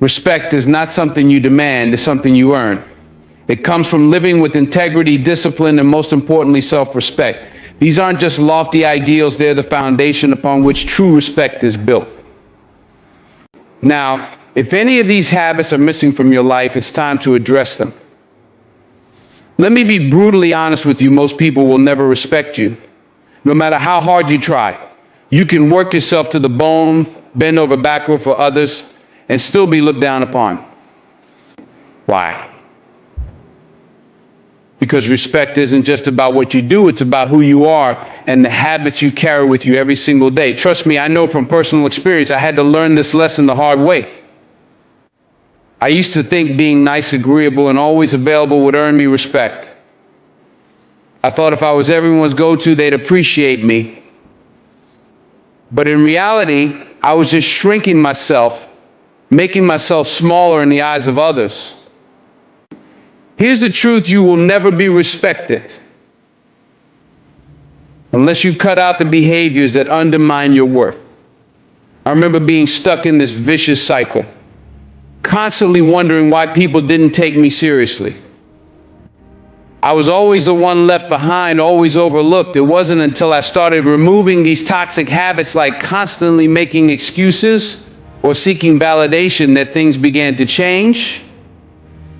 Respect is not something you demand, it's something you earn. It comes from living with integrity, discipline, and most importantly, self-respect. These aren't just lofty ideals, they're the foundation upon which true respect is built. Now, if any of these habits are missing from your life, it's time to address them. Let me be brutally honest with you, most people will never respect you, no matter how hard you try. You can work yourself to the bone, bend over backward for others, and still be looked down upon. Why? Because respect isn't just about what you do, it's about who you are and the habits you carry with you every single day. Trust me, I know from personal experience, I had to learn this lesson the hard way. I used to think being nice, agreeable, and always available would earn me respect. I thought if I was everyone's go-to, they'd appreciate me. But in reality, I was just shrinking myself, making myself smaller in the eyes of others. Here's the truth: you will never be respected unless you cut out the behaviors that undermine your worth. I remember being stuck in this vicious cycle, constantly wondering why people didn't take me seriously. I was always the one left behind, always overlooked. It wasn't until I started removing these toxic habits, like constantly making excuses or seeking validation, that things began to change.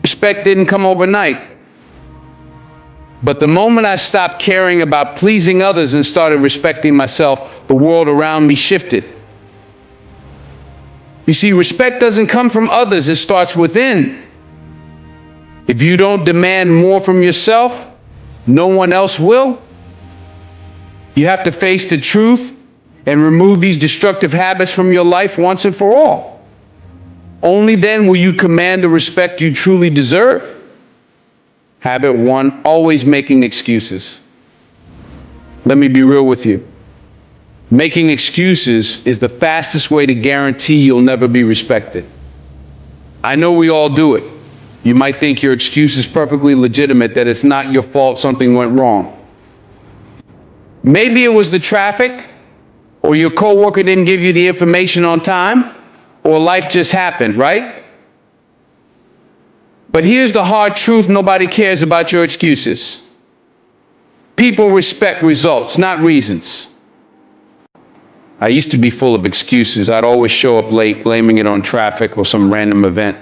Respect didn't come overnight. But the moment I stopped caring about pleasing others and started respecting myself, the world around me shifted. You see, respect doesn't come from others, it starts within. If you don't demand more from yourself, no one else will. You have to face the truth and remove these destructive habits from your life once and for all. Only then will you command the respect you truly deserve. Habit 1, always making excuses. Let me be real with you. Making excuses is the fastest way to guarantee you'll never be respected. I know we all do it. You might think your excuse is perfectly legitimate, that it's not your fault something went wrong. Maybe it was the traffic, or your coworker didn't give you the information on time, or life just happened, right? But here's the hard truth: nobody cares about your excuses. People respect results, not reasons. I used to be full of excuses. I'd always show up late, blaming it on traffic or some random event.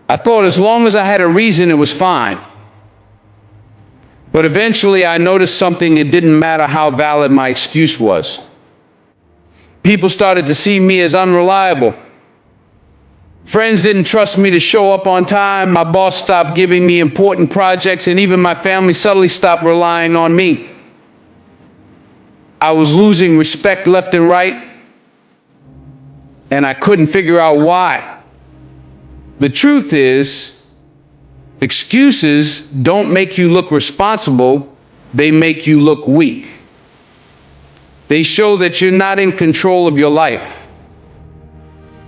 I thought as long as I had a reason, it was fine. But eventually I noticed something: it didn't matter how valid my excuse was. People started to see me as unreliable. Friends didn't trust me to show up on time. My boss stopped giving me important projects, and even my family subtly stopped relying on me. I was losing respect left and right, and I couldn't figure out why. The truth is, excuses don't make you look responsible, they make you look weak. They show that you're not in control of your life.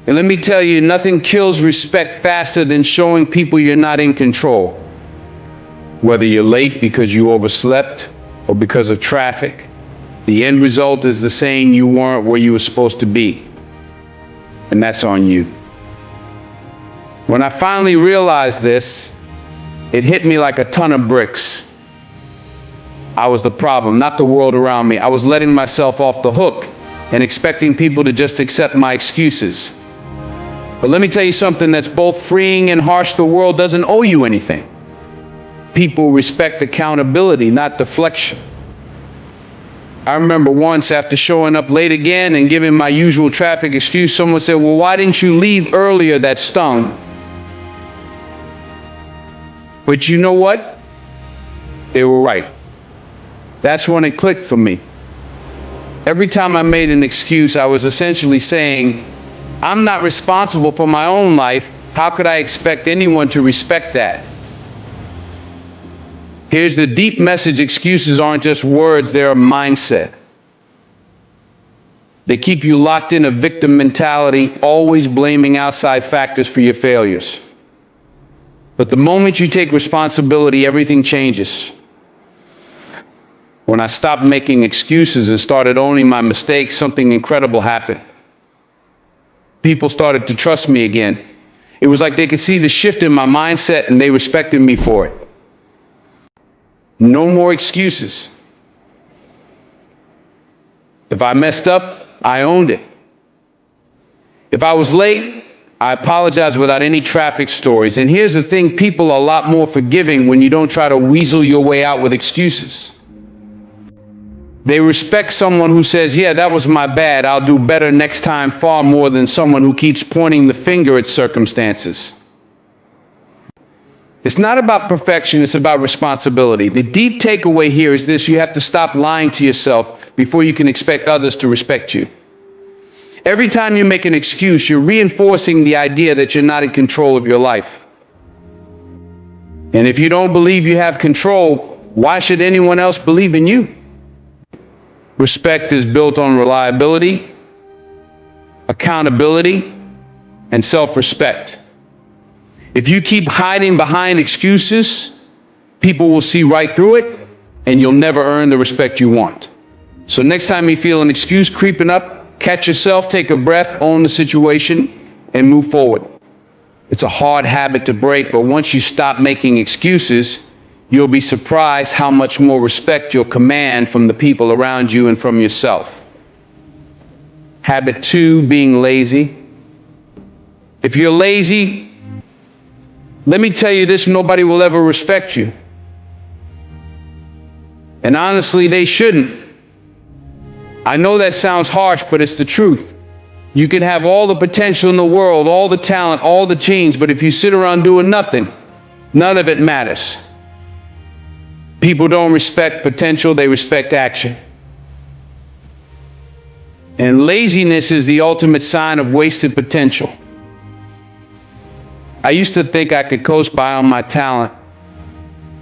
And let me tell you, nothing kills respect faster than showing people you're not in control. Whether you're late because you overslept or because of traffic, the end result is the same: you weren't where you were supposed to be. And that's on you. When I finally realized this, it hit me like a ton of bricks. I was the problem, not the world around me. I was letting myself off the hook and expecting people to just accept my excuses. But let me tell you something that's both freeing and harsh: the world doesn't owe you anything. People respect accountability, not deflection. I remember once, after showing up late again and giving my usual traffic excuse, someone said, "Well, why didn't you leave earlier?" That stung. But you know what? They were right. That's when it clicked for me. Every time I made an excuse, I was essentially saying, I'm not responsible for my own life. How could I expect anyone to respect that? Here's the deep message: excuses aren't just words, they're a mindset. They keep you locked in a victim mentality, always blaming outside factors for your failures. But the moment you take responsibility, everything changes. When I stopped making excuses and started owning my mistakes, something incredible happened. People started to trust me again. It was like they could see the shift in my mindset and they respected me for it. No more excuses. If I messed up, I owned it. If I was late, I apologized without any traffic stories. And here's the thing, people are a lot more forgiving when you don't try to weasel your way out with excuses. They respect someone who says, yeah, that was my bad, I'll do better next time, far more than someone who keeps pointing the finger at circumstances. It's not about perfection, it's about responsibility. The deep takeaway here is this: you have to stop lying to yourself before you can expect others to respect you. Every time you make an excuse, you're reinforcing the idea that you're not in control of your life. And if you don't believe you have control, why should anyone else believe in you? Respect is built on reliability, accountability, and self-respect. If you keep hiding behind excuses, people will see right through it, and you'll never earn the respect you want. So next time you feel an excuse creeping up, catch yourself, take a breath, own the situation, and move forward. It's a hard habit to break, but once you stop making excuses, you'll be surprised how much more respect you'll command from the people around you and from yourself. Habit 2, being lazy. If you're lazy, let me tell you this: nobody will ever respect you. And honestly, they shouldn't. I know that sounds harsh, but it's the truth. You can have all the potential in the world, all the talent, all the genes, but if you sit around doing nothing, none of it matters. People don't respect potential, they respect action. And laziness is the ultimate sign of wasted potential. I used to think I could coast by on my talent.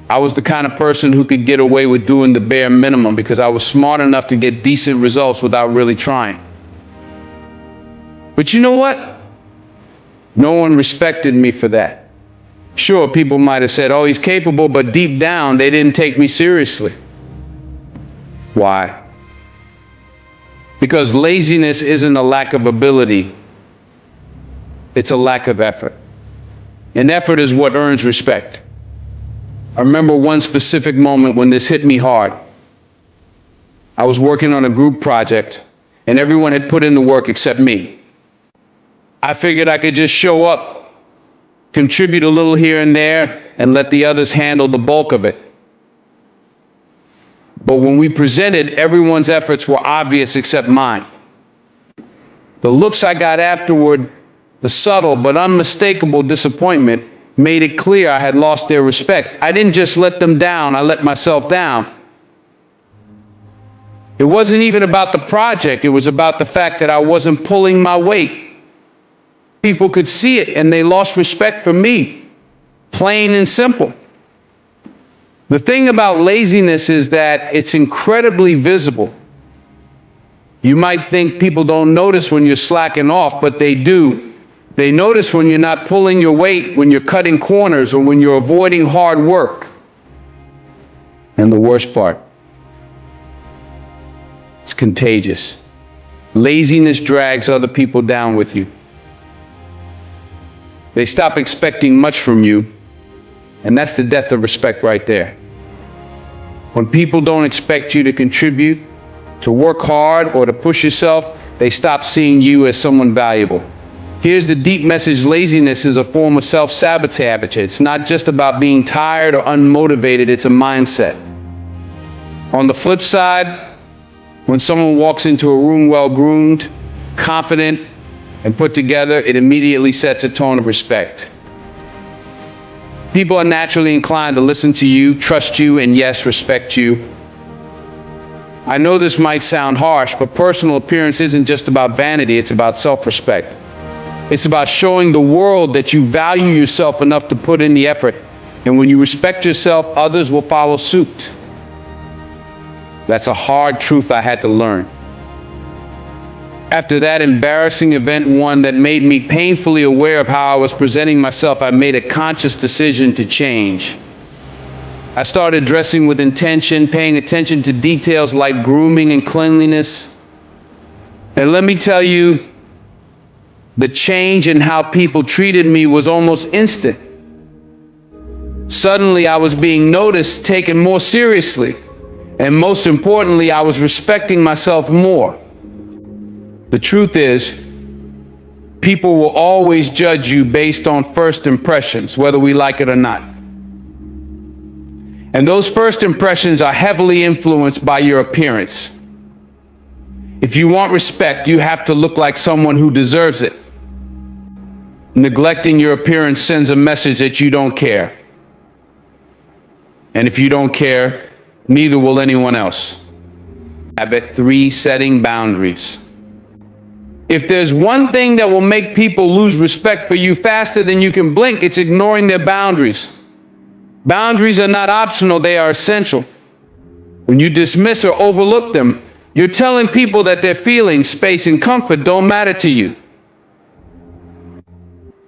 I was the kind of person who could get away with doing the bare minimum because I was smart enough to get decent results without really trying. But you know what? No one respected me for that. Sure, people might have said, oh, he's capable, but deep down, they didn't take me seriously. Why? Because laziness isn't a lack of ability. It's a lack of effort. And effort is what earns respect. I remember one specific moment when this hit me hard. I was working on a group project, and everyone had put in the work except me. I figured I could just show up, contribute a little here and there, and let the others handle the bulk of it. But when we presented, everyone's efforts were obvious except mine. The looks I got afterward, the subtle but unmistakable disappointment, made it clear I had lost their respect. I didn't just let them down, I let myself down. It wasn't even about the project, it was about the fact that I wasn't pulling my weight. People could see it and they lost respect for me. Plain and simple. The thing about laziness is that it's incredibly visible. You might think people don't notice when you're slacking off, but they do. They notice when you're not pulling your weight, when you're cutting corners, or when you're avoiding hard work. And the worst part, it's contagious. Laziness drags other people down with you. They stop expecting much from you, and that's the death of respect right there. When people don't expect you to contribute, to work hard, or to push yourself, they stop seeing you as someone valuable. Here's the deep message: laziness is a form of self-sabotage. It's not just about being tired or unmotivated, it's a mindset. On the flip side, when someone walks into a room well-groomed, confident, and put together, it immediately sets a tone of respect. People are naturally inclined to listen to you, trust you, and yes, respect you. I know this might sound harsh, but personal appearance isn't just about vanity, it's about self-respect. It's about showing the world that you value yourself enough to put in the effort. And when you respect yourself, others will follow suit. That's a hard truth I had to learn. After that embarrassing event, one that made me painfully aware of how I was presenting myself, I made a conscious decision to change. I started dressing with intention, paying attention to details like grooming and cleanliness. And let me tell you, The change in how people treated me was almost instant. Suddenly, I was being noticed, taken more seriously, and most importantly, I was respecting myself more. The truth is, people will always judge you based on first impressions, whether we like it or not. And those first impressions are heavily influenced by your appearance. If you want respect, you have to look like someone who deserves it. Neglecting your appearance sends a message that you don't care. And if you don't care, neither will anyone else. Habit 3, setting boundaries. If there's one thing that will make people lose respect for you faster than you can blink, it's ignoring their boundaries. Boundaries are not optional, they are essential. When you dismiss or overlook them, you're telling people that their feelings, space, and comfort don't matter to you.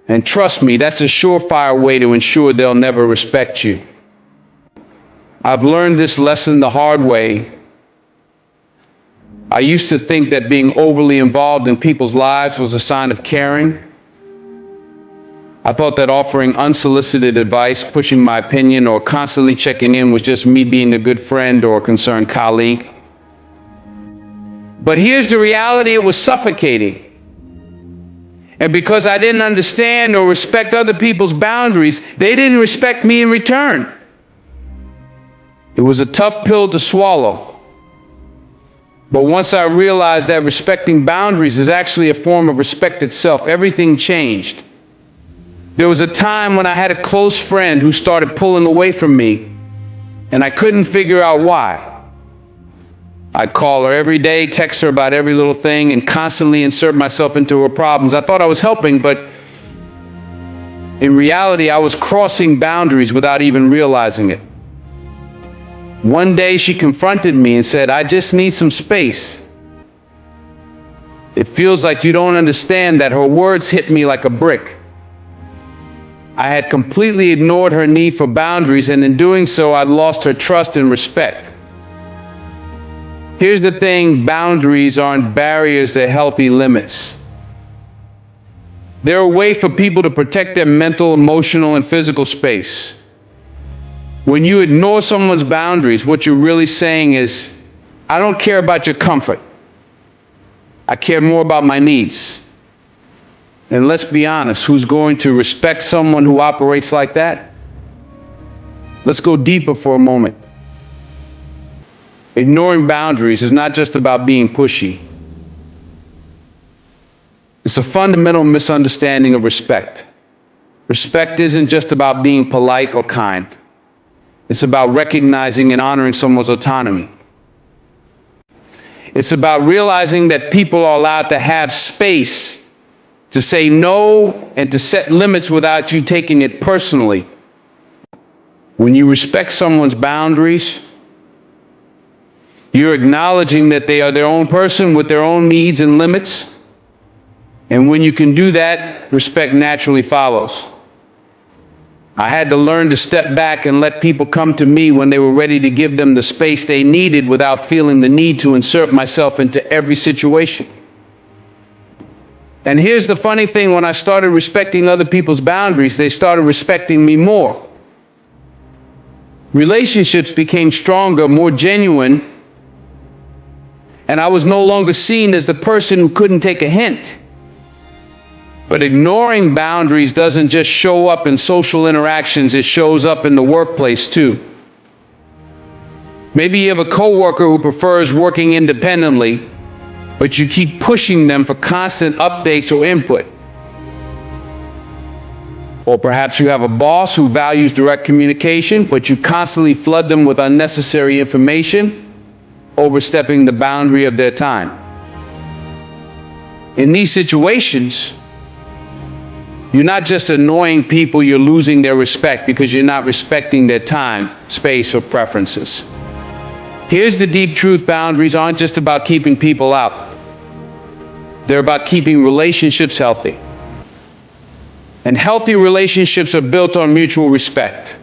And trust me, that's a surefire way to ensure they'll never respect you. I've learned this lesson the hard way. I used to think that being overly involved in people's lives was a sign of caring. I thought that offering unsolicited advice, pushing my opinion, or constantly checking in was just me being a good friend or a concerned colleague. But here's the reality: it was suffocating. And because I didn't understand or respect other people's boundaries, they didn't respect me in return. It was a tough pill to swallow. But once I realized that respecting boundaries is actually a form of respect itself, everything changed. There was a time when I had a close friend who started pulling away from me, and I couldn't figure out why. I'd call her every day, text her about every little thing, and constantly insert myself into her problems. I thought I was helping, but in reality, I was crossing boundaries without even realizing it. One day, she confronted me and said, "I just need some space." It feels like you don't understand that. Her words hit me like a brick. I had completely ignored her need for boundaries, and in doing so, I'd lost her trust and respect. Here's the thing: boundaries aren't barriers, they're healthy limits. They're a way for people to protect their mental, emotional, and physical space. When you ignore someone's boundaries, what you're really saying is, "I don't care about your comfort. I care more about my needs." And let's be honest, who's going to respect someone who operates like that? Let's go deeper for a moment. Ignoring boundaries is not just about being pushy. It's a fundamental misunderstanding of respect. Respect isn't just about being polite or kind. It's about recognizing and honoring someone's autonomy. It's about realizing that people are allowed to have space to say no and to set limits without you taking it personally. When you respect someone's boundaries, you're acknowledging that they are their own person with their own needs and limits. And when you can do that, respect naturally follows. I had to learn to step back and let people come to me when they were ready to give them the space they needed without feeling the need to insert myself into every situation. And here's the funny thing: when I started respecting other people's boundaries, they started respecting me more. Relationships became stronger, more genuine, and I was no longer seen as the person who couldn't take a hint. But ignoring boundaries doesn't just show up in social interactions, it shows up in the workplace too. Maybe you have a coworker who prefers working independently, but you keep pushing them for constant updates or input. Or perhaps you have a boss who values direct communication, but you constantly flood them with unnecessary information, overstepping the boundary of their time. In these situations, you're not just annoying people, you're losing their respect because you're not respecting their time, space, or preferences. Here's the deep truth: boundaries aren't just about keeping people out. They're about keeping relationships healthy. And healthy relationships are built on mutual respect.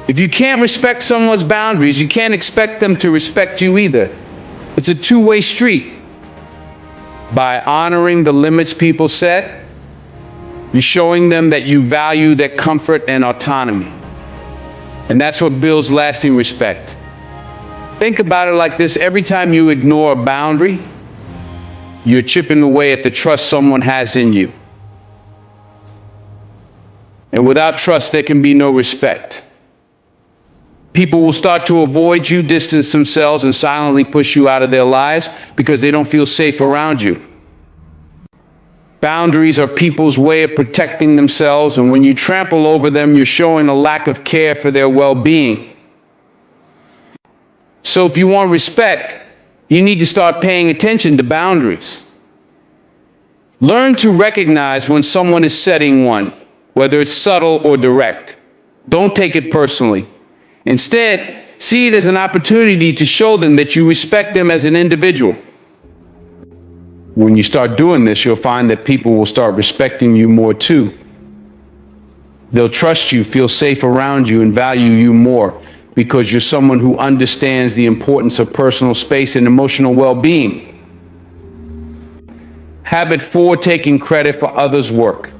If you can't respect someone's boundaries, you can't expect them to respect you either. It's a two-way street. By honoring the limits people set, you're showing them that you value their comfort and autonomy. And that's what builds lasting respect. Think about it like this: every time you ignore a boundary, you're chipping away at the trust someone has in you. And without trust, there can be no respect. People will start to avoid you, distance themselves, and silently push you out of their lives because they don't feel safe around you. Boundaries are people's way of protecting themselves, and when you trample over them, you're showing a lack of care for their well-being. So if you want respect, you need to start paying attention to boundaries. Learn to recognize when someone is setting one, whether it's subtle or direct. Don't take it personally. Instead, see it as an opportunity to show them that you respect them as an individual. When you start doing this, you'll find that people will start respecting you more too. They'll trust you, feel safe around you, and value you more because you're someone who understands the importance of personal space and emotional well-being. Habit 4, taking credit for others' work.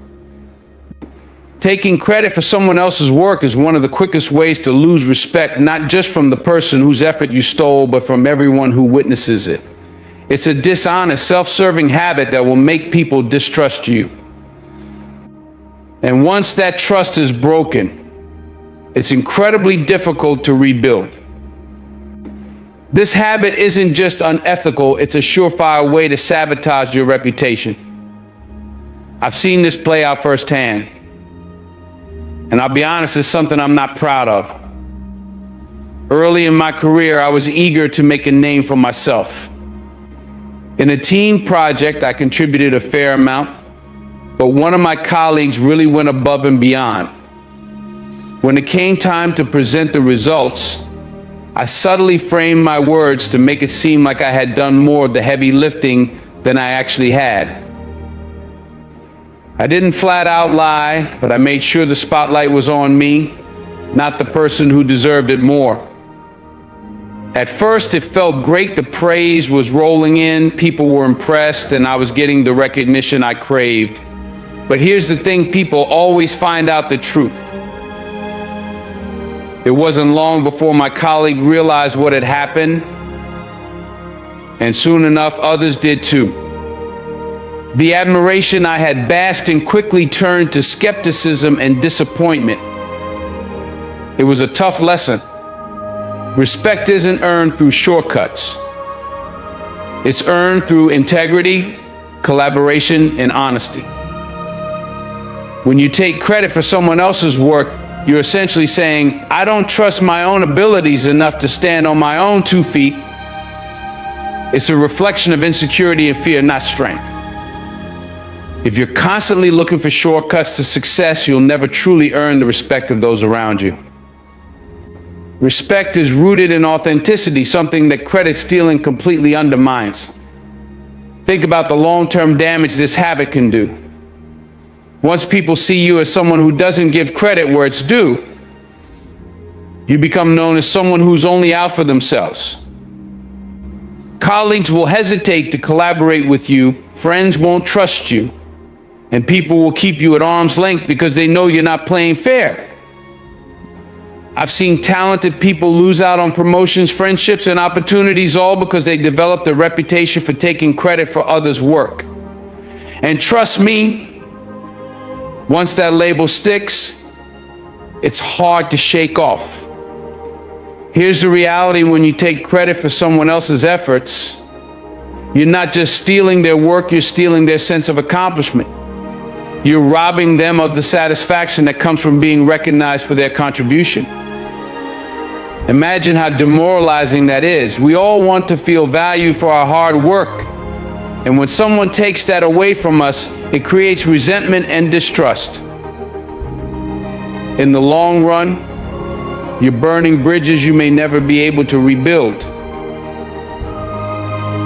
Taking credit for someone else's work is one of the quickest ways to lose respect, not just from the person whose effort you stole, but from everyone who witnesses it. It's a dishonest, self-serving habit that will make people distrust you. And once that trust is broken, it's incredibly difficult to rebuild. This habit isn't just unethical, it's a surefire way to sabotage your reputation. I've seen this play out firsthand. And I'll be honest, it's something I'm not proud of. Early in my career, I was eager to make a name for myself. In a team project, I contributed a fair amount, but one of my colleagues really went above and beyond. When it came time to present the results, I subtly framed my words to make it seem like I had done more of the heavy lifting than I actually had. I didn't flat out lie, but I made sure the spotlight was on me, not the person who deserved it more. At first, it felt great. The praise was rolling in, people were impressed, and I was getting the recognition I craved. But here's the thing: people always find out the truth. It wasn't long before my colleague realized what had happened, and soon enough, others did too. The admiration I had basked in quickly turned to skepticism and disappointment. It was a tough lesson. Respect isn't earned through shortcuts. It's earned through integrity, collaboration, and honesty. When you take credit for someone else's work, you're essentially saying, I don't trust my own abilities enough to stand on my own 2 feet. It's a reflection of insecurity and fear, not strength. If you're constantly looking for shortcuts to success, you'll never truly earn the respect of those around you. Respect is rooted in authenticity, something that credit stealing completely undermines. Think about the long-term damage this habit can do. Once people see you as someone who doesn't give credit where it's due, you become known as someone who's only out for themselves. Colleagues will hesitate to collaborate with you, friends won't trust you, and people will keep you at arm's length because they know you're not playing fair. I've seen talented people lose out on promotions, friendships, and opportunities, all because they developed a reputation for taking credit for others' work. And trust me, once that label sticks, it's hard to shake off. Here's the reality: when you take credit for someone else's efforts, you're not just stealing their work, you're stealing their sense of accomplishment. You're robbing them of the satisfaction that comes from being recognized for their contribution. Imagine how demoralizing that is. We all want to feel valued for our hard work. And when someone takes that away from us, it creates resentment and distrust. In the long run, you're burning bridges you may never be able to rebuild.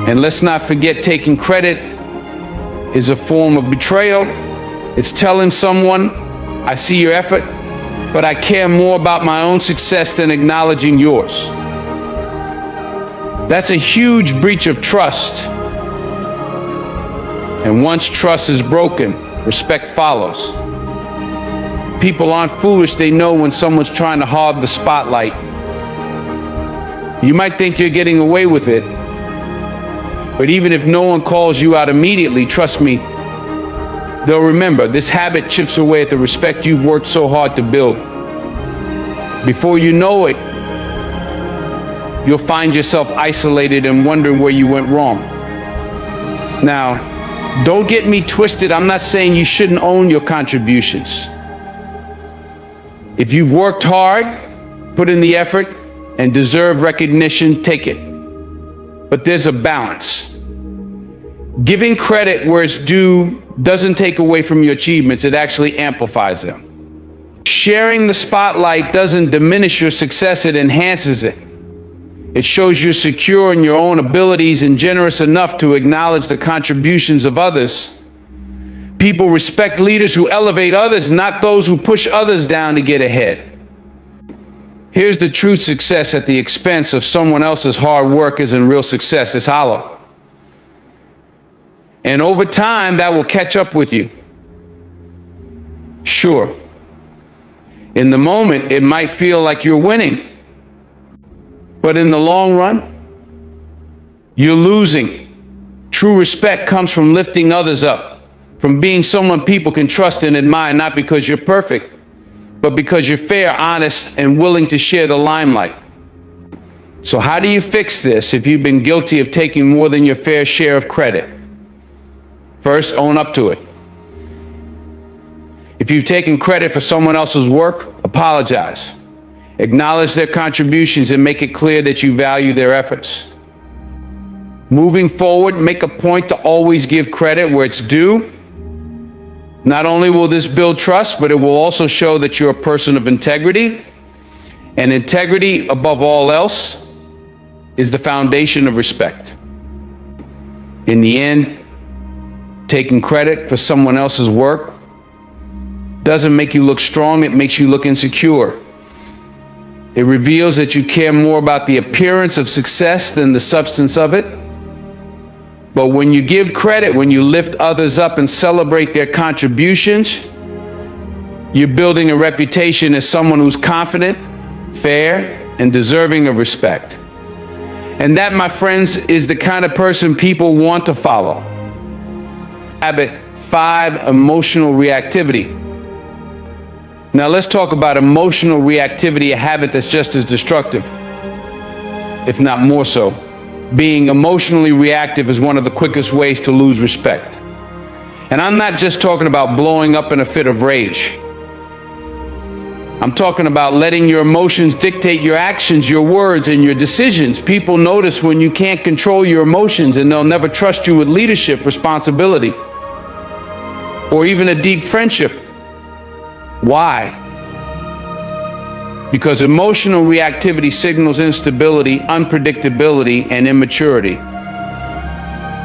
And let's not forget, taking credit is a form of betrayal. It's telling someone, I see your effort, but I care more about my own success than acknowledging yours. That's a huge breach of trust. And once trust is broken, respect follows. People aren't foolish. They know when someone's trying to hog the spotlight. You might think you're getting away with it, but even if no one calls you out immediately, trust me, they'll remember. This habit chips away at the respect you've worked so hard to build. Before you know it, you'll find yourself isolated and wondering where you went wrong. Now, don't get me twisted. I'm not saying you shouldn't own your contributions. If you've worked hard, put in the effort, and deserve recognition, take it. But there's a balance. Giving credit where it's due doesn't take away from your achievements, it actually amplifies them. Sharing the spotlight doesn't diminish your success, it enhances it. It shows you're secure in your own abilities and generous enough to acknowledge the contributions of others. People respect leaders who elevate others, not those who push others down to get ahead. Here's the true success at the expense of someone else's hard work isn't real success, it's hollow. And over time, that will catch up with you. Sure, in the moment, it might feel like you're winning. But in the long run, you're losing. True respect comes from lifting others up, from being someone people can trust and admire, not because you're perfect, but because you're fair, honest, and willing to share the limelight. So how do you fix this if you've been guilty of taking more than your fair share of credit? First, own up to it. If you've taken credit for someone else's work, apologize. Acknowledge their contributions and make it clear that you value their efforts. Moving forward, make a point to always give credit where it's due. Not only will this build trust, but it will also show that you're a person of integrity. And integrity, above all else, is the foundation of respect. In the end, taking credit for someone else's work doesn't make you look strong, it makes you look insecure. It reveals that you care more about the appearance of success than the substance of it. But when you give credit, when you lift others up and celebrate their contributions, you're building a reputation as someone who's confident, fair, and deserving of respect. And that, my friends, is the kind of person people want to follow. Habit 5, emotional reactivity. Now let's talk about emotional reactivity, a habit that's just as destructive, if not more so. Being emotionally reactive is one of the quickest ways to lose respect. And I'm not just talking about blowing up in a fit of rage. I'm talking about letting your emotions dictate your actions, your words, and your decisions. People notice when you can't control your emotions, and they'll never trust you with leadership, responsibility, or even a deep friendship. Why? Because emotional reactivity signals instability, unpredictability, and immaturity.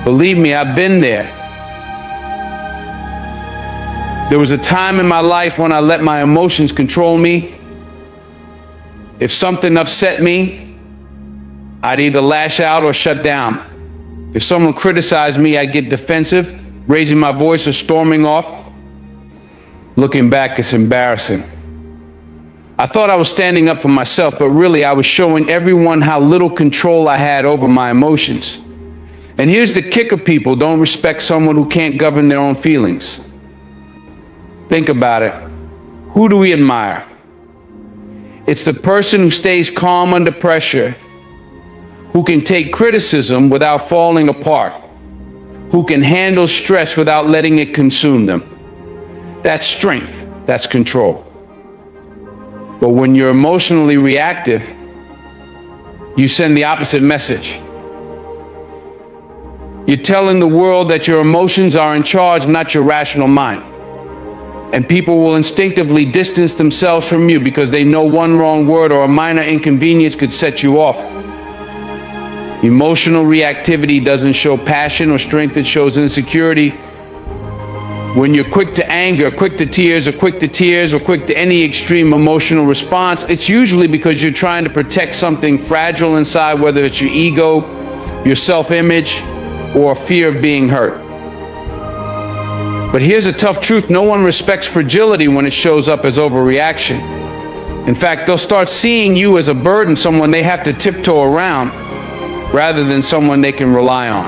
Believe me, I've been there. There was a time in my life when I let my emotions control me. If something upset me, I'd either lash out or shut down. If someone criticized me, I'd get defensive, raising my voice or storming off. Looking back, it's embarrassing. I thought I was standing up for myself, but really I was showing everyone how little control I had over my emotions. And here's the kicker: people don't respect someone who can't govern their own feelings. Think about it. Who do we admire? It's the person who stays calm under pressure, who can take criticism without falling apart, who can handle stress without letting it consume them. That's strength, that's control. But when you're emotionally reactive, you send the opposite message. You're telling the world that your emotions are in charge, not your rational mind. And people will instinctively distance themselves from you because they know one wrong word or a minor inconvenience could set you off. Emotional reactivity doesn't show passion or strength, it shows insecurity. When you're quick to anger, quick to tears, or quick to any extreme emotional response, it's usually because you're trying to protect something fragile inside, whether it's your ego, your self-image, or a fear of being hurt. But here's a tough truth. No one respects fragility when it shows up as overreaction. In fact, they'll start seeing you as a burden, someone they have to tiptoe around, rather than someone they can rely on.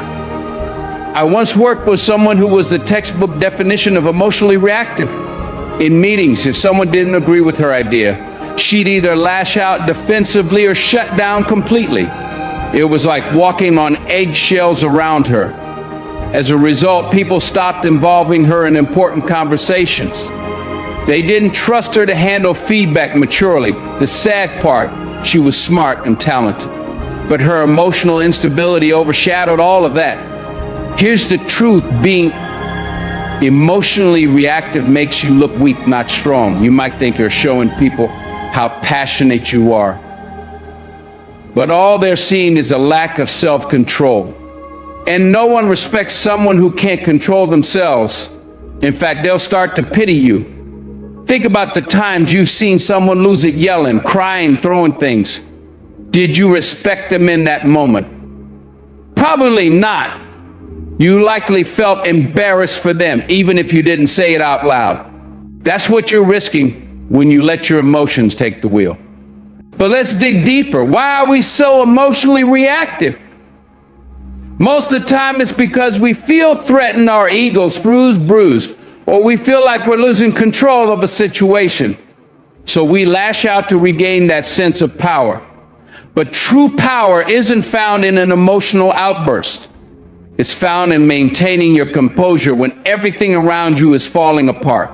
I once worked with someone who was the textbook definition of emotionally reactive. In meetings, if someone didn't agree with her idea, she'd either lash out defensively or shut down completely. It was like walking on eggshells around her. As a result, people stopped involving her in important conversations. They didn't trust her to handle feedback maturely. The sad part, she was smart and talented, but her emotional instability overshadowed all of that. Here's the truth: being emotionally reactive makes you look weak, not strong. You might think you're showing people how passionate you are, but all they're seeing is a lack of self-control. And no one respects someone who can't control themselves. In fact, they'll start to pity you. Think about the times you've seen someone lose it yelling, crying, throwing things. Did you respect them in that moment? Probably not. You likely felt embarrassed for them, even if you didn't say it out loud. That's what you're risking when you let your emotions take the wheel. But let's dig deeper. Why are we so emotionally reactive? Most of the time it's because we feel threatened, our ego's bruised, or we feel like we're losing control of a situation. So we lash out to regain that sense of power. But true power isn't found in an emotional outburst. It's found in maintaining your composure when everything around you is falling apart.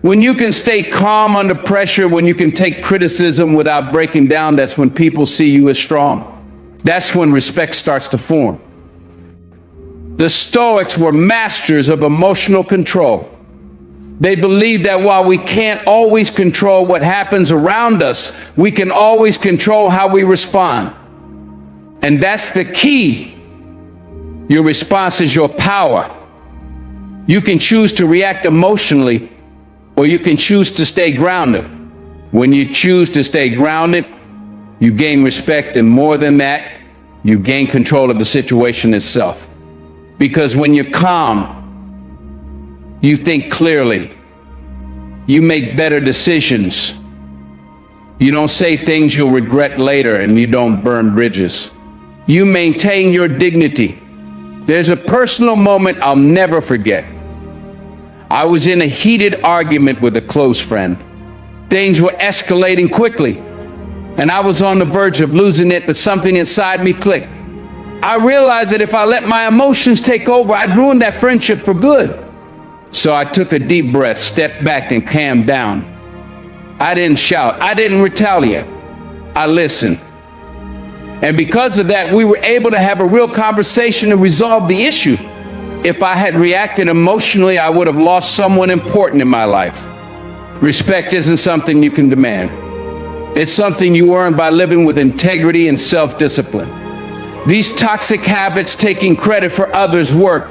When you can stay calm under pressure, when you can take criticism without breaking down, that's when people see you as strong. That's when respect starts to form. The Stoics were masters of emotional control. They believed that while we can't always control what happens around us, we can always control how we respond. And that's the key. Your response is your power. You can choose to react emotionally, or you can choose to stay grounded. When you choose to stay grounded, you gain respect, and more than that, you gain control of the situation itself. Because when you're calm, you think clearly. You make better decisions. You don't say things you'll regret later, and you don't burn bridges. You maintain your dignity. There's a personal moment I'll never forget. I was in a heated argument with a close friend. Things were escalating quickly, and I was on the verge of losing it, but something inside me clicked. I realized that if I let my emotions take over, I'd ruin that friendship for good. So I took a deep breath, stepped back, and calmed down. I didn't shout. I didn't retaliate. I listened. And because of that, we were able to have a real conversation and resolve the issue. If I had reacted emotionally, I would have lost someone important in my life. Respect isn't something you can demand. It's something you earn by living with integrity and self-discipline. These toxic habits, taking credit for others' work,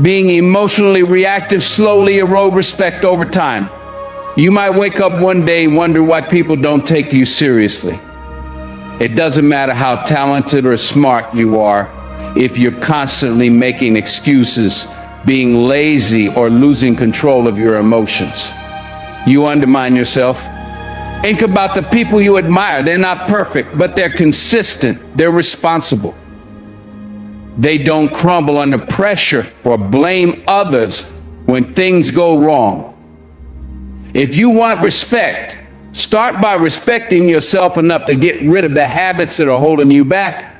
being emotionally reactive, slowly erode respect over time. You might wake up one day and wonder why people don't take you seriously. It doesn't matter how talented or smart you are, if you're constantly making excuses, being lazy, or losing control of your emotions. You undermine yourself. Think about the people you admire. They're not perfect, but they're consistent. They're responsible. They don't crumble under pressure or blame others when things go wrong. If you want respect, start by respecting yourself enough to get rid of the habits that are holding you back.